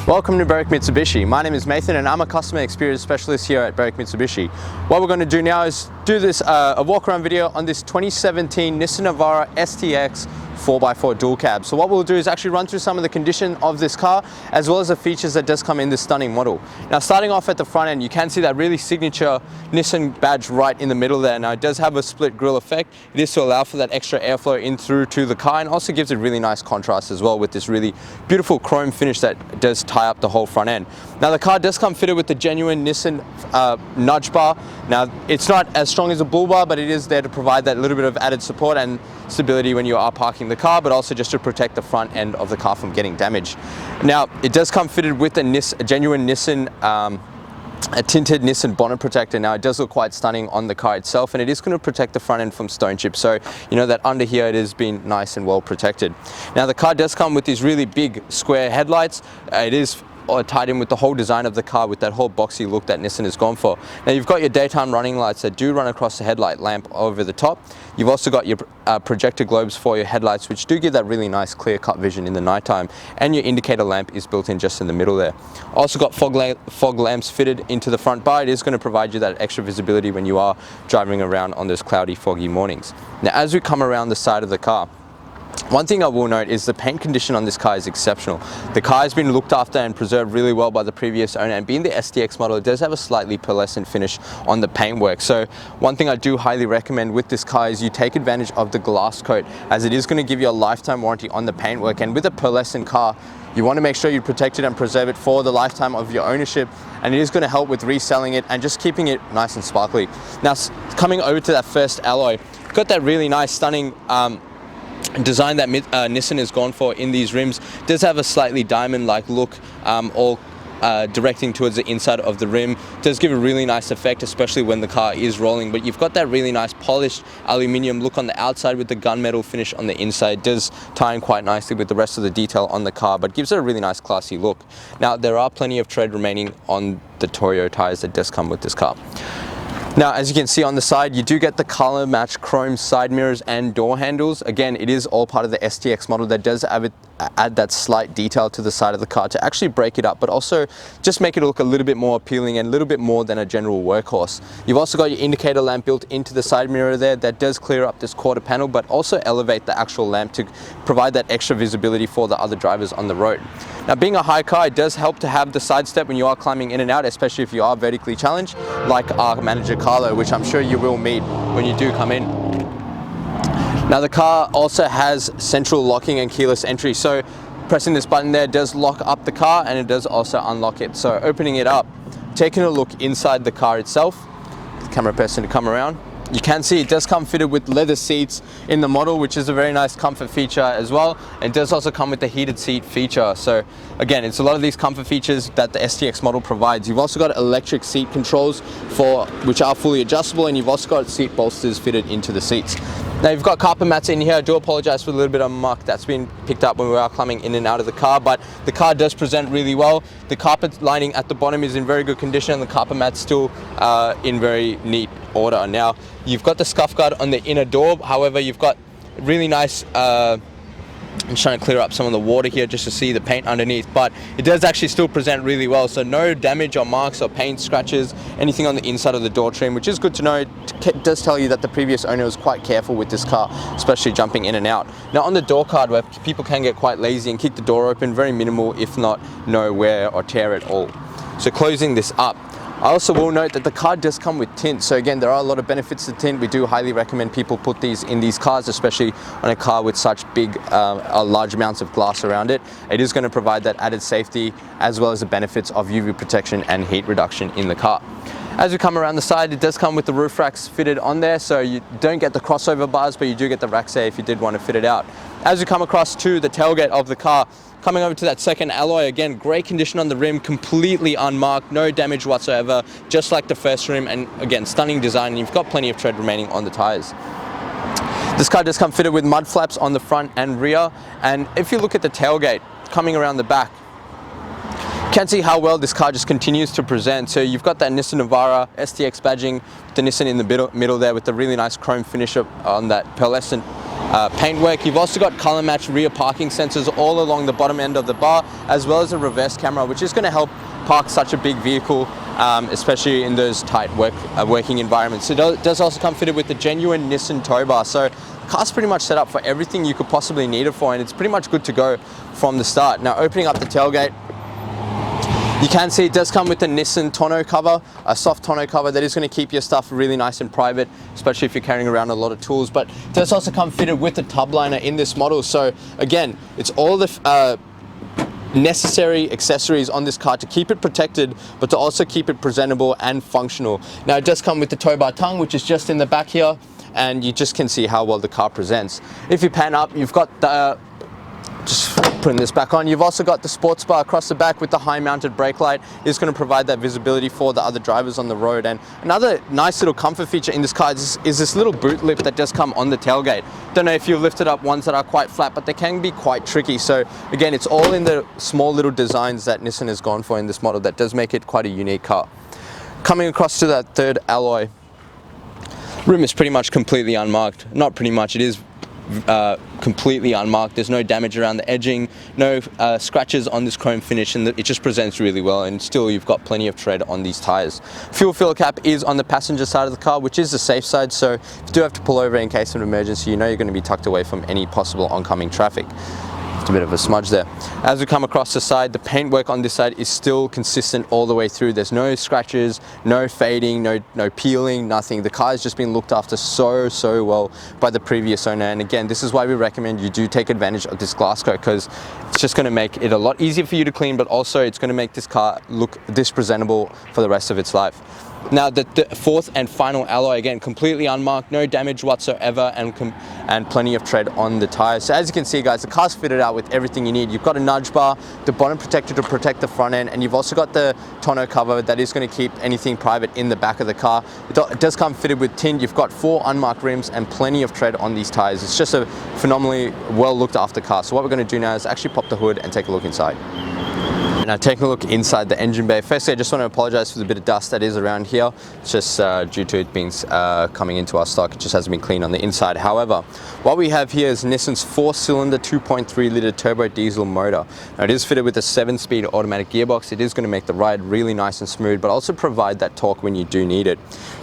Welcome to Berwick Mitsubishi. My name is Nathan and I'm a customer experience specialist here at Berwick Mitsubishi. What we're going to do now is do this a walk around video on this 2017 Nissan Navara ST-X 4x4 dual cab. So what we'll do is actually run through some of the condition of this car as well as the features that does come in this stunning model. Now starting off at the front end, you can see that really signature Nissan badge right in the middle there. Now it does have a split grille effect. It is to allow for that extra airflow in through to the car and also gives it really nice contrast as well with this really beautiful chrome finish that does tie up the whole front end. Now the car does come fitted with the genuine Nissan nudge bar. Now it's not as strong as a bull bar, but it is there to provide that little bit of added support and stability when you are parking the car, but also just to protect the front end of the car from getting damaged. Now it does come fitted with a genuine Nissan a tinted Nissan bonnet protector. Now it does look quite stunning on the car itself, and it is going to protect the front end from stone chips, so you know that under here it has been nice and well protected. Now the car does come with these really big square headlights. It is tied in with the whole design of the car with that whole boxy look that Nissan has gone for. Now you've got your daytime running lights that do run across the headlight lamp over the top. You've also got your projector globes for your headlights, which do give that really nice clear cut vision in the nighttime, and your indicator lamp is built in just in the middle there. Also got fog lamps fitted into the front bar. It is going to provide you that extra visibility when you are driving around on those cloudy, foggy mornings. Now as we come around the side of the car, one thing I will note is the paint condition on this car is exceptional. The car has been looked after and preserved really well by the previous owner, and being the ST-X model, it does have a slightly pearlescent finish on the paintwork. So one thing I do highly recommend with this car is you take advantage of the glass coat, as it is going to give you a lifetime warranty on the paintwork. And with a pearlescent car, you want to make sure you protect it and preserve it for the lifetime of your ownership, and it is going to help with reselling it and just keeping it nice and sparkly. Now coming over to that first alloy, got that really nice stunning design that Nissan has gone for in these rims. It does have a slightly diamond-like look, all directing towards the inside of the rim. It does give a really nice effect, especially when the car is rolling, but you've got that really nice polished aluminium look on the outside with the gunmetal finish on the inside. It does tie in quite nicely with the rest of the detail on the car, but gives it a really nice classy look. Now there are plenty of tread remaining on the TONNEAU tires that does come with this car. Now, as you can see on the side, you do get the color match chrome side mirrors and door handles. Again, it is all part of the ST-X model that does add that slight detail to the side of the car to actually break it up, but also just make it look a little bit more appealing and a little bit more than a general workhorse. You've also got your indicator lamp built into the side mirror there that does clear up this quarter panel, but also elevate the actual lamp to provide that extra visibility for the other drivers on the road. Now, being a high car, it does help to have the side step when you are climbing in and out, especially if you are vertically challenged, like our manager Carlo, which I'm sure you will meet when you do come in. Now the car also has central locking and keyless entry, so pressing this button there does lock up the car, and it does also unlock it. So opening it up, taking a look inside the car itself, the camera person to come around, you can see it does come fitted with leather seats in the model, which is a very nice comfort feature as well. It does also come with the heated seat feature. So again, it's a lot of these comfort features that the ST-X model provides. You've also got electric seat controls which are fully adjustable, and you've also got seat bolsters fitted into the seats. Now you've got carpet mats in here. I do apologize for a little bit of muck that's been picked up when we are climbing in and out of the car, but the car does present really well. The carpet lining at the bottom is in very good condition, and the carpet mat's still in very neat order. Now you've got the scuff guard on the inner door, however you've got really nice I'm trying to clear up some of the water here just to see the paint underneath, but it does actually still present really well, so no damage or marks or paint scratches, anything on the inside of the door trim, which is good to know. It does tell you that the previous owner was quite careful with this car, especially jumping in and out. Now on the door card, where people can get quite lazy and kick the door open, very minimal if not no wear or tear at all. So closing this up, I also will note that the car does come with tint. So again, there are a lot of benefits to tint. We do highly recommend people put these in these cars, especially on a car with such big, large amounts of glass around it. It is going to provide that added safety as well as the benefits of UV protection and heat reduction in the car. As we come around the side, it does come with the roof racks fitted on there, so you don't get the crossover bars, but you do get the racks there if you did want to fit it out. As we come across to the tailgate of the car, coming over to that second alloy, again, great condition on the rim, completely unmarked, no damage whatsoever, just like the first rim, and again, stunning design, and you've got plenty of tread remaining on the tires. This car does come fitted with mud flaps on the front and rear, and if you look at the tailgate, coming around the back, you can see how well this car just continues to present. So you've got that Nissan Navara ST-X badging, the Nissan in the middle there with the really nice chrome finish on that pearlescent paintwork. You've also got color matched rear parking sensors all along the bottom end of the bar, as well as a reverse camera, which is going to help park such a big vehicle, especially in those tight working environments. It does also come fitted with the genuine Nissan tow bar, so the car's pretty much set up for everything you could possibly need it for, and it's pretty much good to go from the start. Now, opening up the tailgate, you can see it does come with the Nissan tonneau cover, a soft tonneau cover that is going to keep your stuff really nice and private, especially if you're carrying around a lot of tools. But it does also come fitted with the tub liner in this model. So again, it's all the necessary accessories on this car to keep it protected, but to also keep it presentable and functional. Now, it does come with the tow bar tongue, which is just in the back here, and you just can see how well the car presents. If you pan up, you've got the just putting this back on. You've also got the sports bar across the back with the high mounted brake light. It's going to provide that visibility for the other drivers on the road. And another nice little comfort feature in this car is this little boot lip that does come on the tailgate. Don't know if you've lifted up ones that are quite flat, but they can be quite tricky. So again, it's all in the small little designs that Nissan has gone for in this model that does make it quite a unique car. Coming across to that third alloy, rim is pretty much completely unmarked. Not pretty much, it is completely unmarked. There's no damage around the edging, no scratches on this chrome finish, and it just presents really well, and still you've got plenty of tread on these tires. Fuel filler cap is on the passenger side of the car, which is the safe side, so if you do have to pull over in case of an emergency, you know you're going to be tucked away from any possible oncoming traffic. It's a bit of a smudge there. As we come across the side, the paintwork on this side is still consistent all the way through. There's no scratches, no fading, no peeling, nothing. The car has just been looked after so well by the previous owner. And again, this is why we recommend you do take advantage of this glass coat, because it's just going to make it a lot easier for you to clean, but also it's going to make this car look this presentable for the rest of its life. Now, the fourth and final alloy, again, completely unmarked, no damage whatsoever, and plenty of tread on the tires. So as you can see, guys, the car's fitted out with everything you need. You've got a nudge bar, the bonnet protector to protect the front end, and you've also got the tonneau cover that is going to keep anything private in the back of the car. It does come fitted with tint. You've got 4 unmarked rims and plenty of tread on these tires. It's just a phenomenally well looked after car. So what we're going to do now is actually pop the hood and take a look inside. Now, taking a look inside the engine bay, firstly I just want to apologize for the bit of dust that is around here. It's just due to it being coming into our stock. It just hasn't been cleaned on the inside. However, what we have here is Nissan's 4-cylinder 2.3 litre turbo diesel motor. Now, it is fitted with a 7-speed automatic gearbox. It is going to make the ride really nice and smooth, but also provide that torque when you do need it.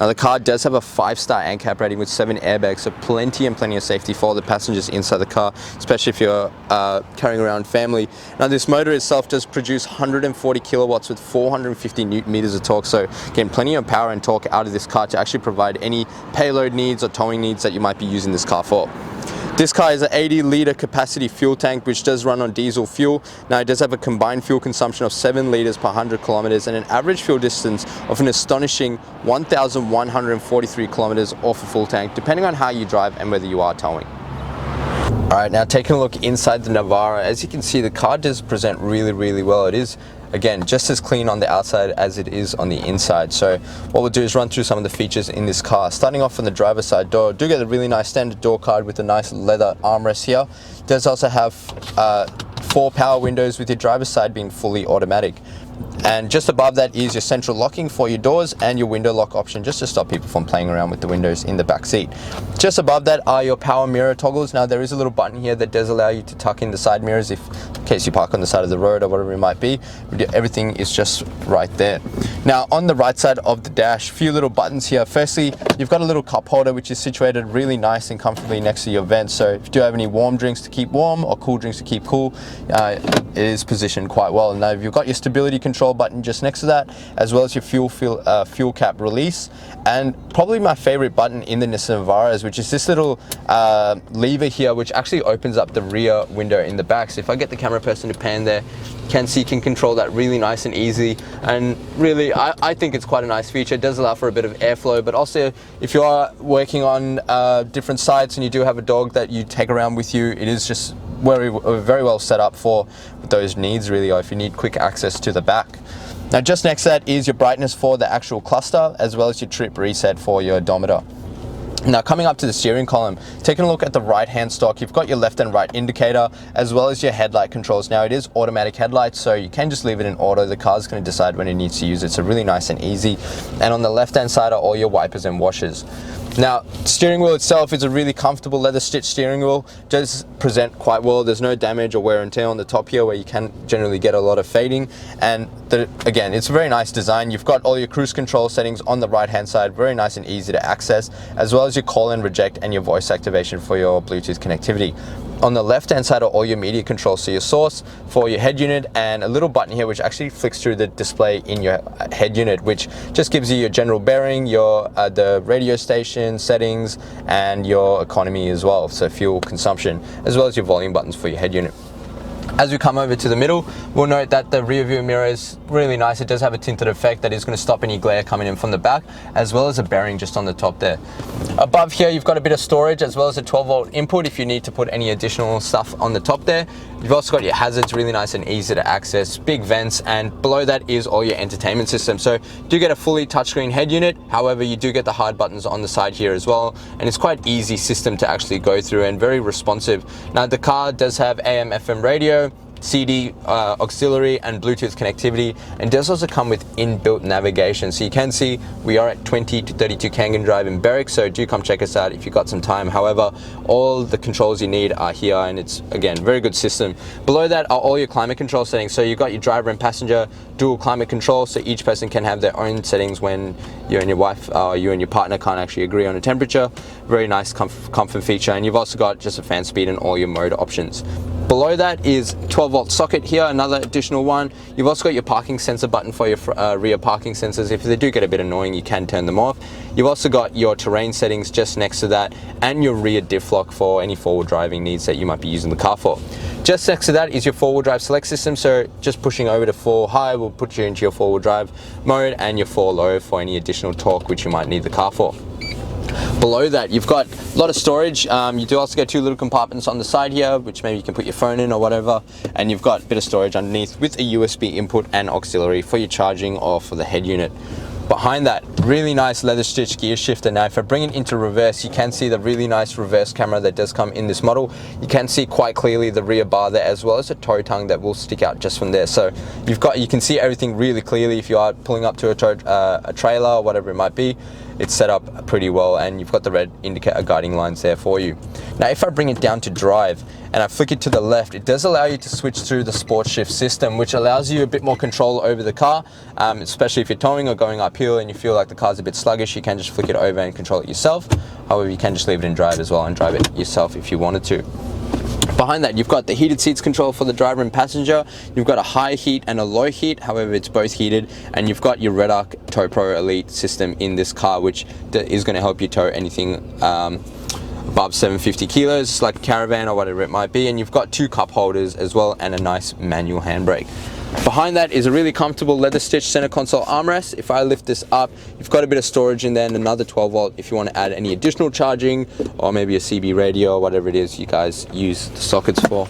Now, the car does have a 5-star ANCAP rating with 7 airbags, so plenty of safety for the passengers inside the car, especially if you're carrying around family. Now, this motor itself does produce 140 kilowatts with 450 newton meters of torque, so again, plenty of power and torque out of this car to actually provide any payload needs or towing needs that you might be using this car for. This car is an 80-litre capacity fuel tank, which does run on diesel fuel. Now, it does have a combined fuel consumption of 7 litres per 100 kilometres and an average fuel distance of an astonishing 1,143 kilometres off a full tank, depending on how you drive and whether you are towing. Alright, now taking a look inside the Navara, as you can see, the car does present really well. It is, again, just as clean on the outside as it is on the inside. So what we'll do is run through some of the features in this car. Starting off from the driver's side door, do get a really nice standard door card with a nice leather armrest here. It does also have 4 power windows, with your driver's side being fully automatic. And just above that is your central locking for your doors and your window lock option, just to stop people from playing around with the windows in the back seat. Just above that are your power mirror toggles. Now, there is a little button here that does allow you to tuck in the side mirrors in case you park on the side of the road or whatever it might be. Everything is just right there. Now, on the right side of the dash, a few little buttons here. Firstly, you've got a little cup holder which is situated really nice and comfortably next to your vents. So if you do have any warm drinks to keep warm or cool drinks to keep cool, it is positioned quite well. Now, you've got your stability control button just next to that, as well as your fuel cap release, and probably my favorite button in the Nissan Navara, which is this little lever here, which actually opens up the rear window in the back. So if I get the camera person to pan there, you can control that really nice and easy, and really I think it's quite a nice feature. It does allow for a bit of airflow, but also if you are working on different sites and you do have a dog that you take around with you, it is just very well set up for those needs, really, or if you need quick access to the back. Now, just next to that is your brightness for the actual cluster, as well as your trip reset for your odometer. Now, coming up to the steering column, taking a look at the right-hand stalk, you've got your left and right indicator, as well as your headlight controls. Now, it is automatic headlights, so you can just leave it in auto. The car's going to decide when it needs to use it, so really nice and easy. And on the left-hand side are all your wipers and washers. Now, steering wheel itself is a really comfortable leather stitch steering wheel. Does present quite well. There's no damage or wear and tear on the top here where you can generally get a lot of fading. And again, it's a very nice design. You've got all your cruise control settings on the right hand side, very nice and easy to access, as well as your call and reject and your voice activation for your Bluetooth connectivity. On the left hand side are all your media controls, so your source for your head unit and a little button here which actually flicks through the display in your head unit, which just gives you your general bearing, your the radio station settings and your economy as well, so fuel consumption, as well as your volume buttons for your head unit. As we come over to the middle, we'll note that the rear view mirror is really nice. It does have a tinted effect that is going to stop any glare coming in from the back, as well as a bearing just on the top there. Above here, you've got a bit of storage as well as a 12-volt input if you need to put any additional stuff on the top there. You've also got your hazards, really nice and easy to access, big vents, and below that is all your entertainment system. So you do get a fully touchscreen head unit, however you do get the hard buttons on the side here as well, and it's quite easy system to actually go through and very responsive. Now the car does have AM FM radio, CD auxiliary and Bluetooth connectivity, and does also come with inbuilt navigation. So you can see we are at 20 to 32 Kangan Drive in Berwick, so do come check us out if you've got some time. However, all the controls you need are here, and it's again very good system. Below that are all your climate control settings. So you've got your driver and passenger dual climate control, so each person can have their own settings when you and your wife or you and your partner can't actually agree on a temperature. Very nice comfort feature. And you've also got just a fan speed and all your mode options. Below that is 12-volt socket here, another additional one. You've also got your parking sensor button for your rear parking sensors. If they do get a bit annoying, you can turn them off. You've also got your terrain settings just next to that, and your rear diff lock for any forward driving needs that you might be using the car for. Just next to that is your four-wheel drive select system, so just pushing over to 4 high will put you into your four-wheel drive mode, and your 4 low for any additional torque which you might need the car for. Below that, you've got a lot of storage. You do also get 2 little compartments on the side here, which maybe you can put your phone in or whatever. And you've got a bit of storage underneath with a USB input and auxiliary for your charging or for the head unit. Behind that, really nice leather stitch gear shifter. Now, if I bring it into reverse, you can see the really nice reverse camera that does come in this model. You can see quite clearly the rear bar there, as well as a tow tongue that will stick out just from there. So you can see everything really clearly if you are pulling up to a trailer or whatever it might be. It's set up pretty well, and you've got the red indicator guiding lines there for you. Now, if I bring it down to drive and I flick it to the left, it does allow you to switch through the sport shift system, which allows you a bit more control over the car, especially if you're towing or going uphill and you feel like the car's a bit sluggish. You can just flick it over and control it yourself. However, you can just leave it in drive as well and drive it yourself if you wanted to. Behind that, you've got the heated seats control for the driver and passenger. You've got a high heat and a low heat, however it's both heated, and you've got your REDARC Tow Pro Elite system in this car, which is going to help you tow anything above 750 kilos, like a caravan or whatever it might be. And you've got 2 cup holders as well, and a nice manual handbrake. Behind that is a really comfortable leather stitch center console armrest. If I lift this up, you've got a bit of storage in there and another 12-volt if you want to add any additional charging, or maybe a CB radio or whatever it is you guys use the sockets for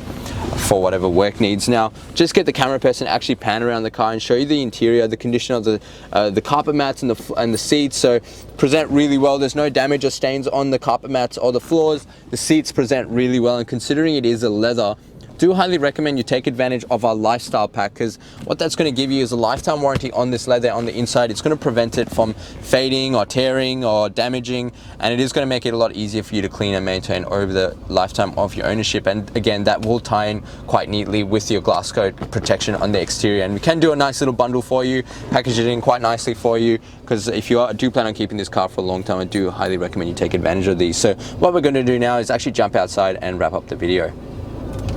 whatever work needs. Now, just get the camera person to actually pan around the car and show you the interior, the condition of the carpet mats and the seats. So present really well. There's no damage or stains on the carpet mats or the floors. The seats present really well, and considering it is a leather, do highly recommend you take advantage of our lifestyle pack, because what that's going to give you is a lifetime warranty on this leather on the inside. It's going to prevent it from fading or tearing or damaging, and it is going to make it a lot easier for you to clean and maintain over the lifetime of your ownership. And again, that will tie in quite neatly with your glass coat protection on the exterior, and we can do a nice little bundle for you, package it in quite nicely for you, because if you do plan on keeping this car for a long time, I do highly recommend you take advantage of these. So what we're going to do now is actually jump outside and wrap up the video.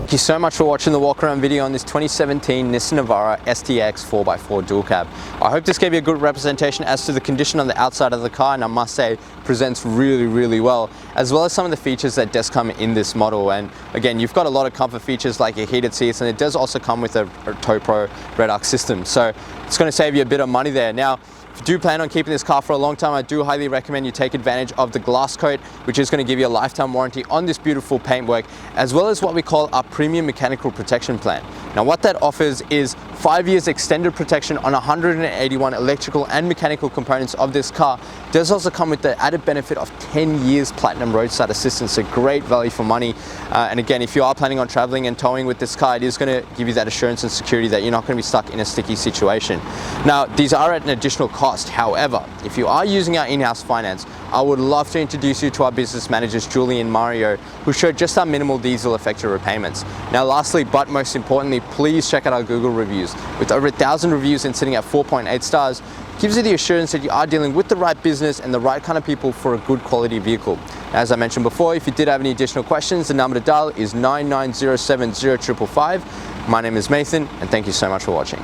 Thank you so much for watching the walk around video on this 2017 Nissan Navara ST-X 4x4 dual cab. I hope this gave you a good representation as to the condition on the outside of the car, and I must say presents really well, as well as some of the features that does come in this model. And again, you've got a lot of comfort features like your heated seats, and it does also come with a Tow Pro REDARC system, so it's going to save you a bit of money there. Now, if you do plan on keeping this car for a long time, I do highly recommend you take advantage of the glass coat, which is going to give you a lifetime warranty on this beautiful paintwork, as well as what we call our premium mechanical protection plan. Now, what that offers is 5 years extended protection on 181 electrical and mechanical components of this car. It does also come with the added benefit of 10 years platinum roadside assistance, so great value for money. And again, if you are planning on traveling and towing with this car, it is going to give you that assurance and security that you're not going to be stuck in a sticky situation. Now, these are at an additional cost cost. However, if you are using our in-house finance, I would love to introduce you to our business managers, Julie and Mario, who show just how minimal these will affect your repayments. Now lastly, but most importantly, please check out our Google reviews. With over 1,000 reviews and sitting at 4.8 stars, gives you the assurance that you are dealing with the right business and the right kind of people for a good quality vehicle. As I mentioned before, if you did have any additional questions, the number to dial is 99070555. My name is Nathan, and thank you so much for watching.